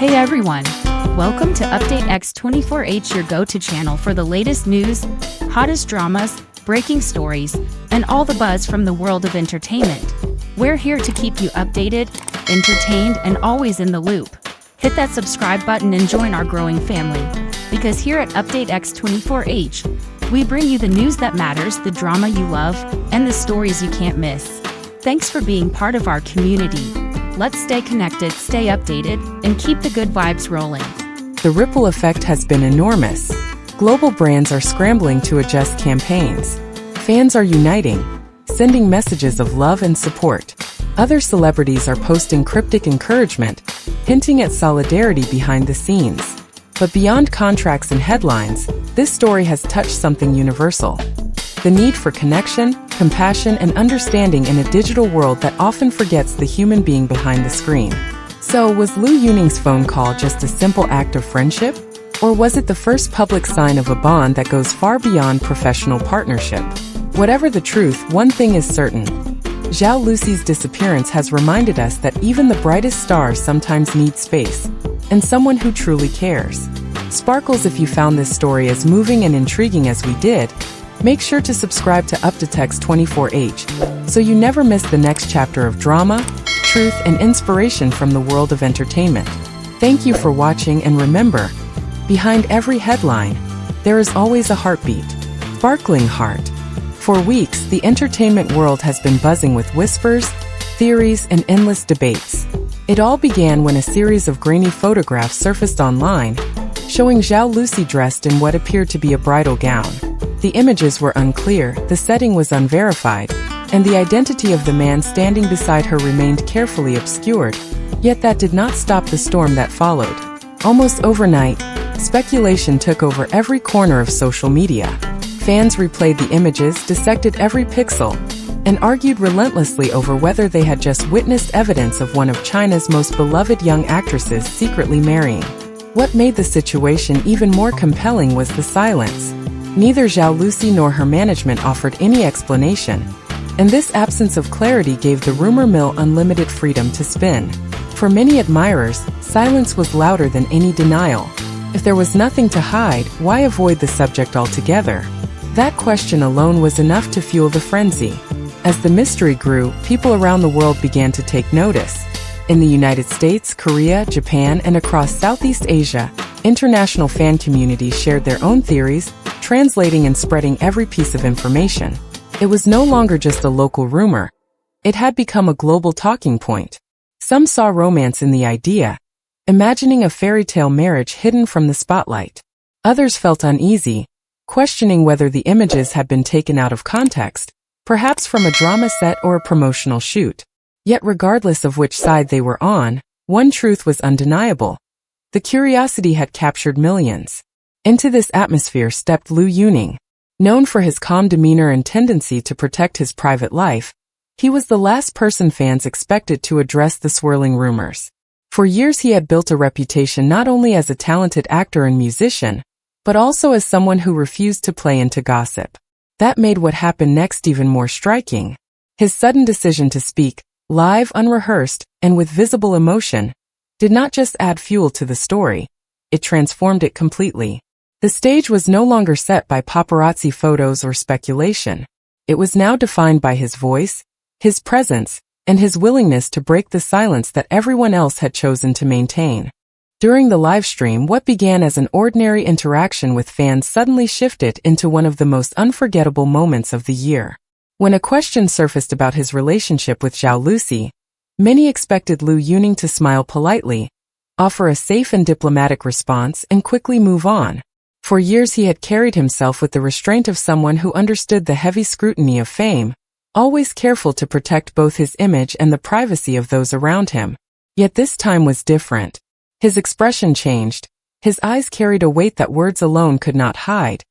Hey everyone! Welcome to Update X24H, your go-to channel for the latest news, hottest dramas, breaking stories, and all the buzz from the world of entertainment. We're here to keep you updated, entertained, and always in the loop. Hit that subscribe button and join our growing family. Because here at Update X24H, we bring you the news that matters, the drama you love, and the stories you can't miss. Thanks for being part of our community. Let's stay connected, stay updated, and keep the good vibes rolling. The ripple effect has been enormous. Global brands are scrambling to adjust campaigns. Fans are uniting, sending messages of love and support. Other celebrities are posting cryptic encouragement, hinting at solidarity behind the scenes. But beyond contracts and headlines, this story has touched something universal. The need for connection, compassion, and understanding in a digital world that often forgets the human being behind the screen. So, was Liu Yunning's phone call just a simple act of friendship? Or was it the first public sign of a bond that goes far beyond professional partnership? Whatever the truth, one thing is certain. Zhao Lusi's disappearance has reminded us that even the brightest stars sometimes need space, and someone who truly cares. Sparkles, if you found this story as moving and intriguing as we did, make sure to subscribe to Update X24H so you never miss the next chapter of drama, truth, and inspiration from the world of entertainment. Thank you for watching, and remember, behind every headline, there is always a heartbeat. Sparkling heart. For weeks, the entertainment world has been buzzing with whispers, theories, and endless debates. It all began when a series of grainy photographs surfaced online, showing Zhao Lusi dressed in what appeared to be a bridal gown. The images were unclear, the setting was unverified, and the identity of the man standing beside her remained carefully obscured. Yet that did not stop the storm that followed. Almost overnight, speculation took over every corner of social media. Fans replayed the images, dissected every pixel, and argued relentlessly over whether they had just witnessed evidence of one of China's most beloved young actresses secretly marrying. What made the situation even more compelling was the silence. Neither Zhao Lusi nor her management offered any explanation, and this absence of clarity gave the rumor mill unlimited freedom to spin. For many admirers, silence was louder than any denial. If there was nothing to hide, why avoid the subject altogether? That question alone was enough to fuel the frenzy. As the mystery grew, people around the world began to take notice. In the United States, Korea, Japan, and across Southeast Asia, international fan communities shared their own theories, translating and spreading every piece of information. It was no longer just a local rumor. It had become a global talking point. Some saw romance in the idea, imagining a fairy tale marriage hidden from the spotlight. Others felt uneasy, questioning whether the images had been taken out of context, perhaps from a drama set or a promotional shoot. Yet regardless of which side they were on, one truth was undeniable. The curiosity had captured millions. Into this atmosphere stepped Liu Yunning. Known for his calm demeanor and tendency to protect his private life, he was the last person fans expected to address the swirling rumors. For years he had built a reputation not only as a talented actor and musician, but also as someone who refused to play into gossip. That made what happened next even more striking. His sudden decision to speak, live, unrehearsed, and with visible emotion, did not just add fuel to the story, it transformed it completely. The stage was no longer set by paparazzi photos or speculation. It was now defined by his voice, his presence, and his willingness to break the silence that everyone else had chosen to maintain. During the livestream, what began as an ordinary interaction with fans suddenly shifted into one of the most unforgettable moments of the year. When a question surfaced about his relationship with Zhao Lusi, many expected Liu Yunning to smile politely, offer a safe and diplomatic response, and quickly move on. For years he had carried himself with the restraint of someone who understood the heavy scrutiny of fame, always careful to protect both his image and the privacy of those around him. Yet this time was different. His expression changed, his eyes carried a weight that words alone could not hide,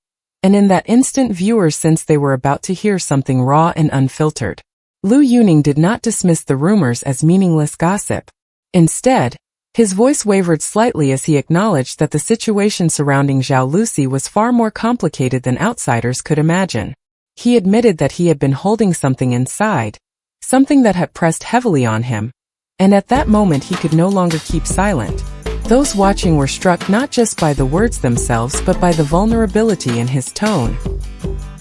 and in that instant viewers sensed they were about to hear something raw and unfiltered. Liu Yunning did not dismiss the rumors as meaningless gossip. Instead, his voice wavered slightly as he acknowledged that the situation surrounding Zhao Lusi was far more complicated than outsiders could imagine. He admitted that he had been holding something inside, something that had pressed heavily on him, and at that moment he could no longer keep silent. Those watching were struck not just by the words themselves but by the vulnerability in his tone.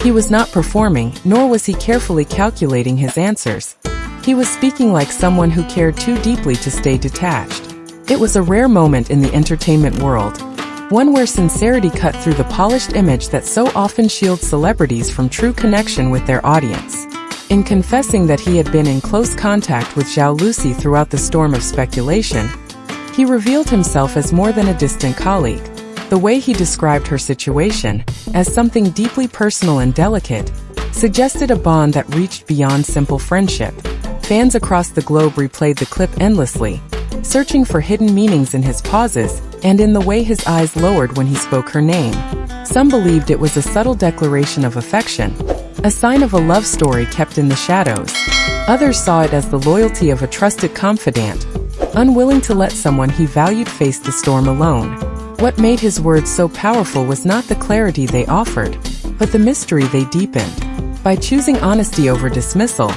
He was not performing, nor was he carefully calculating his answers. He was speaking like someone who cared too deeply to stay detached. It was a rare moment in the entertainment world, one where sincerity cut through the polished image that so often shields celebrities from true connection with their audience. In confessing that he had been in close contact with Zhao Lusi throughout the storm of speculation, he revealed himself as more than a distant colleague. The way he described her situation, as something deeply personal and delicate, suggested a bond that reached beyond simple friendship. Fans across the globe replayed the clip endlessly, searching for hidden meanings in his pauses and in the way his eyes lowered when he spoke her name. Some believed it was a subtle declaration of affection, a sign of a love story kept in the shadows. Others saw it as the loyalty of a trusted confidant, unwilling to let someone he valued face the storm alone. What made his words so powerful was not the clarity they offered, but the mystery they deepened. By choosing honesty over dismissal,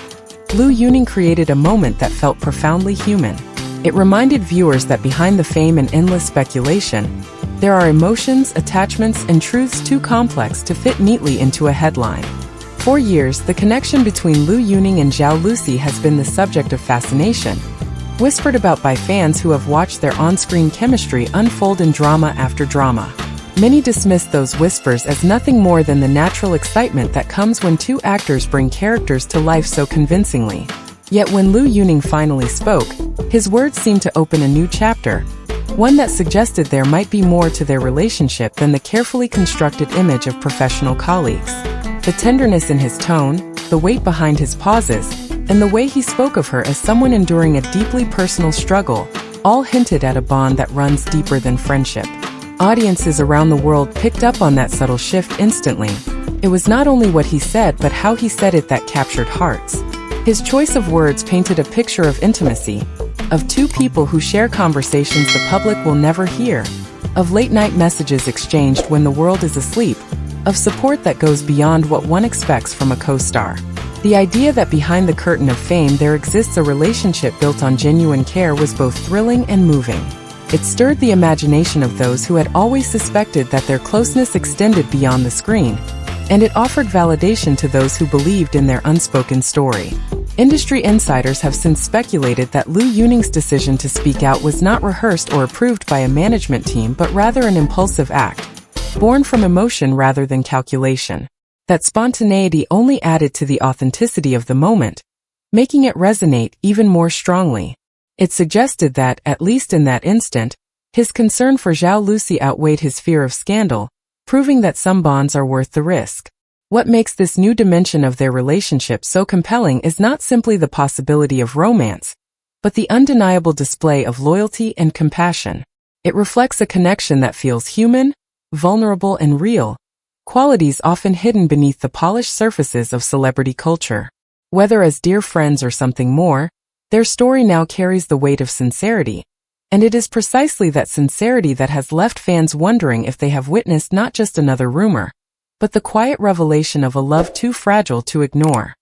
Liu Yunning created a moment that felt profoundly human. It reminded viewers that behind the fame and endless speculation, there are emotions, attachments, and truths too complex to fit neatly into a headline. For years, the connection between Liu Yunning and Zhao Lusi has been the subject of fascination, whispered about by fans who have watched their on-screen chemistry unfold in drama after drama. Many dismiss those whispers as nothing more than the natural excitement that comes when two actors bring characters to life so convincingly. Yet when Liu Yunning finally spoke, his words seemed to open a new chapter, one that suggested there might be more to their relationship than the carefully constructed image of professional colleagues. The tenderness in his tone, the weight behind his pauses, and the way he spoke of her as someone enduring a deeply personal struggle, all hinted at a bond that runs deeper than friendship. Audiences around the world picked up on that subtle shift instantly. It was not only what he said but how he said it that captured hearts. His choice of words painted a picture of intimacy, of two people who share conversations the public will never hear, of late-night messages exchanged when the world is asleep, of support that goes beyond what one expects from a co-star. The idea that behind the curtain of fame there exists a relationship built on genuine care was both thrilling and moving. It stirred the imagination of those who had always suspected that their closeness extended beyond the screen, and it offered validation to those who believed in their unspoken story. Industry insiders have since speculated that Liu Yunning's decision to speak out was not rehearsed or approved by a management team but rather an impulsive act, born from emotion rather than calculation. That spontaneity only added to the authenticity of the moment, making it resonate even more strongly. It suggested that, at least in that instant, his concern for Zhao Lusi outweighed his fear of scandal, proving that some bonds are worth the risk. What makes this new dimension of their relationship so compelling is not simply the possibility of romance, but the undeniable display of loyalty and compassion. It reflects a connection that feels human, vulnerable, and real, qualities often hidden beneath the polished surfaces of celebrity culture. Whether as dear friends or something more, their story now carries the weight of sincerity, and it is precisely that sincerity that has left fans wondering if they have witnessed not just another rumor, but the quiet revelation of a love too fragile to ignore.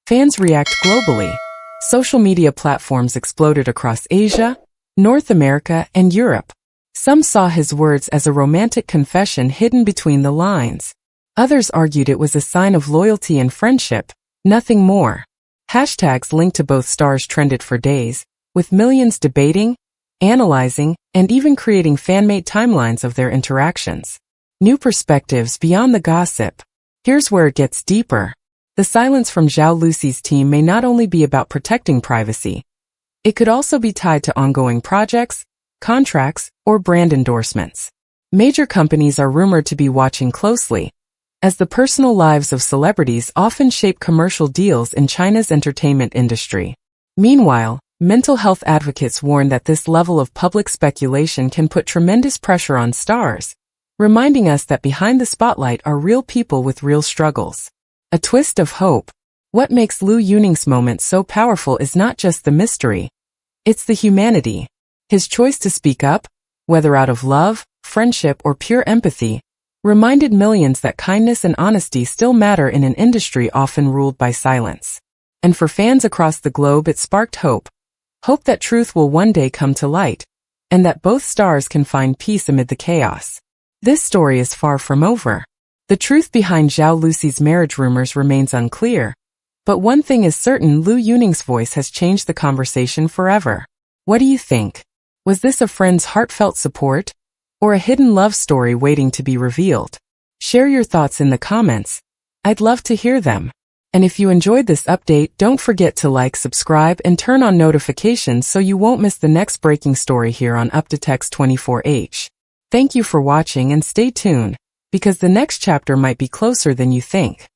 Fans react globally. Social media platforms exploded across Asia, North America, and Europe. Some saw his words as a romantic confession hidden between the lines. Others argued it was a sign of loyalty and friendship, nothing more. Hashtags linked to both stars trended for days, with millions debating, analyzing, and even creating fan-made timelines of their interactions. New perspectives beyond the gossip. Here's where it gets deeper. The silence from Zhao Lusi's team may not only be about protecting privacy. It could also be tied to ongoing projects, contracts, or brand endorsements. Major companies are rumored to be watching closely, as the personal lives of celebrities often shape commercial deals in China's entertainment industry. Meanwhile, mental health advocates warn that this level of public speculation can put tremendous pressure on stars, reminding us that behind the spotlight are real people with real struggles. A twist of hope. What makes Liu Yunning's moment so powerful is not just the mystery, it's the humanity. His choice to speak up, whether out of love, friendship, or pure empathy, reminded millions that kindness and honesty still matter in an industry often ruled by silence. And for fans across the globe, it sparked hope. Hope that truth will one day come to light, and that both stars can find peace amid the chaos. This story is far from over. The truth behind Zhao Lusi's marriage rumors remains unclear, but one thing is certain: Liu Yunning's voice has changed the conversation forever. What do you think? Was this a friend's heartfelt support, or a hidden love story waiting to be revealed? Share your thoughts in the comments. I'd love to hear them. And if you enjoyed this update, don't forget to like, subscribe, and turn on notifications so you won't miss the next breaking story here on UpdateX24H. Thank you for watching and stay tuned, because the next chapter might be closer than you think.